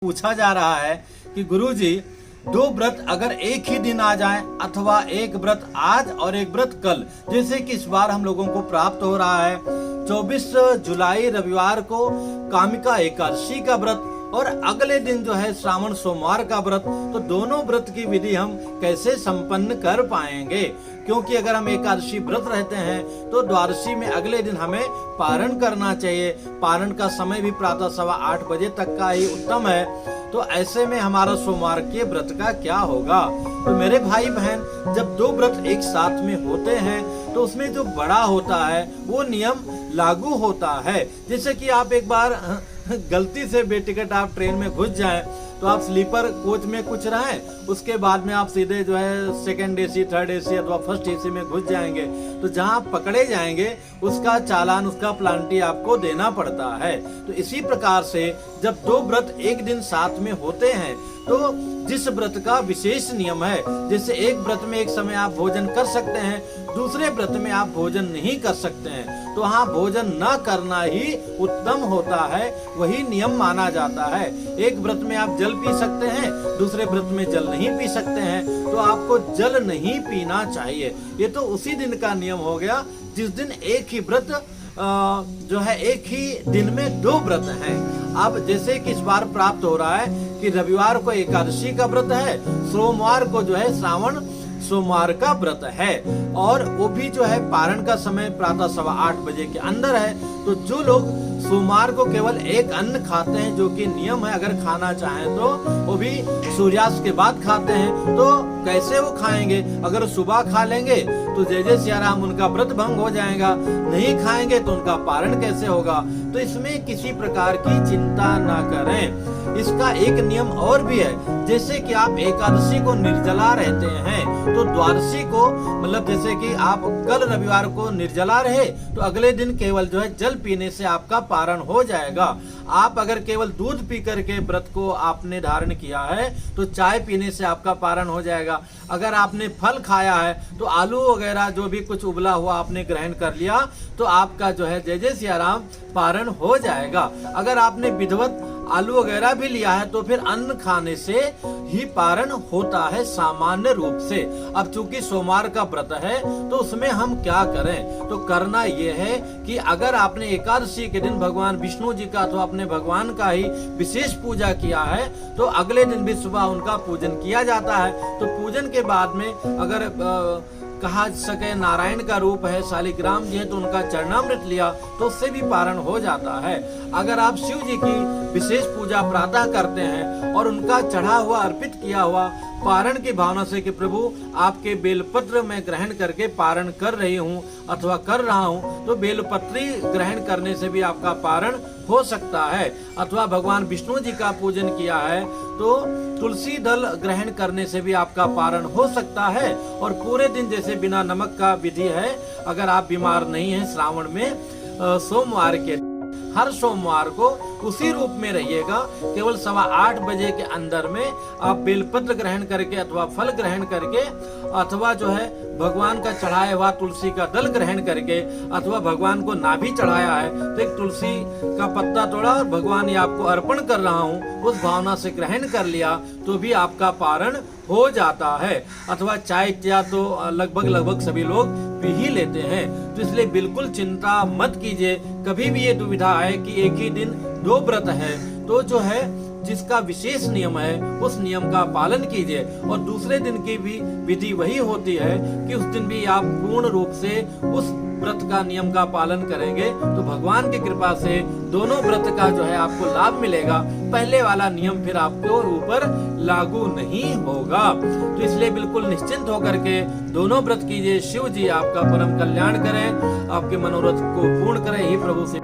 पूछा जा रहा है कि गुरुजी, दो व्रत अगर एक ही दिन आ जाए अथवा एक व्रत आज और एक व्रत कल, जैसे कि इस बार हम लोगों को प्राप्त हो रहा है 24 जुलाई रविवार को कामिका एकादशी का व्रत और अगले दिन जो है श्रावण सोमवार का व्रत, तो दोनों व्रत की विधि हम कैसे संपन्न कर पाएंगे? क्योंकि अगर हम एकादशी व्रत रहते हैं तो द्वादशी में अगले दिन हमें पारण करना चाहिए। पारण का समय भी प्रातः 8:15 बजे तक का ही उत्तम है। तो ऐसे में हमारा सोमवार के व्रत का क्या होगा? तो मेरे भाई बहन, जब दो व्रत एक साथ में होते हैं तो उसमें जो बड़ा होता है वो नियम लागू होता है। जैसे कि आप एक बार गलती से बेटिकट आप ट्रेन में घुस जाएं तो आप स्लीपर कोच में कुछ रहें, उसके बाद में आप सीधे जो है सेकंड एसी, थर्ड एसी अथवा फर्स्ट एसी में घुस जाएंगे, तो जहां आप पकड़े जाएंगे उसका चालान, उसका प्लांटी आपको देना पड़ता है। तो इसी प्रकार से जब दो व्रत एक दिन साथ में होते हैं तो जिस व्रत का विशेष नियम है, जैसे एक व्रत में एक समय आप भोजन कर सकते हैं, दूसरे व्रत में आप भोजन नहीं कर सकते हैं, तो हाँ, भोजन न करना ही उत्तम होता है, वही नियम माना जाता है। एक व्रत में आप जल पी सकते हैं, दूसरे व्रत में जल नहीं पी सकते हैं, तो आपको जल नहीं पीना चाहिए। ये तो उसी दिन का नियम हो गया जिस दिन एक ही व्रत जो है एक ही दिन में दो व्रत हैं। अब जैसे कि इस बार प्राप्त हो रहा है कि रविवार को एकादशी का व्रत है, सोमवार को जो है श्रावण सोमवार का व्रत है, और वो भी जो है पारण का समय प्रातः 8:15 बजे के अंदर है। तो जो लोग सोमवार को केवल एक अन्न खाते हैं, जो कि नियम है, अगर खाना चाहें तो वो भी सूर्यास्त के बाद खाते हैं, तो कैसे वो खाएंगे? अगर सुबह खा लेंगे तो जय जय सिया राम, उनका व्रत भंग हो जाएगा। नहीं खाएंगे तो उनका पारण कैसे होगा? तो इसमें किसी प्रकार की चिंता ना करें। इसका एक नियम और भी है, जैसे कि आप एकादशी को निर्जला रहते हैं तो द्वादशी को, मतलब जैसे कि आप कल रविवार को निर्जला रहे तो अगले दिन केवल जो है जल पीने से आपका पारण हो जाएगा। आप अगर केवल दूध पी करके व्रत को आपने धारण किया है तो चाय पीने से आपका पारण हो जाएगा। अगर आपने फल खाया है तो आलू वगैरह जो भी कुछ उबला हुआ आपने ग्रहण कर लिया तो आपका जो है जय जय सिया राम पारण हो जाएगा। अगर आपने विधिवत आलू वगैरह भी लिया है तो फिर अन्न खाने से ही पारण होता है सामान्य रूप से। अब चूंकि सोमवार का व्रत है तो उसमें हम क्या करें? तो करना यह है कि अगर आपने एकादशी के दिन भगवान विष्णु जी का अथवा अपने भगवान का ही विशेष पूजा किया है तो अगले दिन भी सुबह उनका पूजन किया जाता है। तो पूजन के बाद में अगर कहा सके नारायण का रूप है, शालिग्राम जी है, तो उनका चरणामृत लिया तो उससे भी पारण हो जाता है। अगर आप शिव जी की विशेष पूजा प्रातः करते हैं और उनका चढ़ा हुआ अर्पित किया हुआ पारण की भावना से कि प्रभु आपके बेलपत्र में ग्रहण करके पारण कर रही हूँ अथवा कर रहा हूँ, तो बेलपत्री ग्रहण करने से भी आपका पारण हो सकता है। अथवा भगवान विष्णु जी का पूजन किया है तो तुलसी दल ग्रहण करने से भी आपका पारण हो सकता है। और पूरे दिन जैसे बिना नमक का विधि है, अगर आप बीमार नहीं हैं श्रावण में, सोमवार के हर सोमवार को उसी रूप में रहिएगा। केवल 8:15 बजे के अंदर में आप बेलपत्र ग्रहण करके अथवा फल ग्रहण करके अथवा जो है भगवान का चढ़ाया हुआ तुलसी का दल ग्रहण करके, अथवा भगवान को नाभि चढ़ाया है तो एक तुलसी का पत्ता तोड़ा और भगवान ये आपको अर्पण कर रहा हूँ, उस भावना से ग्रहण कर लिया तो भी आपका पारण हो जाता है। अथवा चाय तो लगभग सभी लोग पी ही लेते हैं। तो इसलिए बिल्कुल चिंता मत कीजिए। कभी भी ये दुविधा है कि एक ही दिन दो व्रत है तो जो है जिसका विशेष नियम है उस नियम का पालन कीजिए। और दूसरे दिन की भी विधि वही होती है कि उस दिन भी आप पूर्ण रूप से उस व्रत का नियम का पालन करेंगे तो भगवान की कृपा से दोनों व्रत का जो है आपको लाभ मिलेगा। पहले वाला नियम फिर आपको ऊपर लागू नहीं होगा। तो इसलिए बिल्कुल निश्चिंत होकर के दोनों व्रत कीजिए। शिव जी आपका परम कल्याण करें, आपके मनोरथ को पूर्ण करें, ही प्रभु से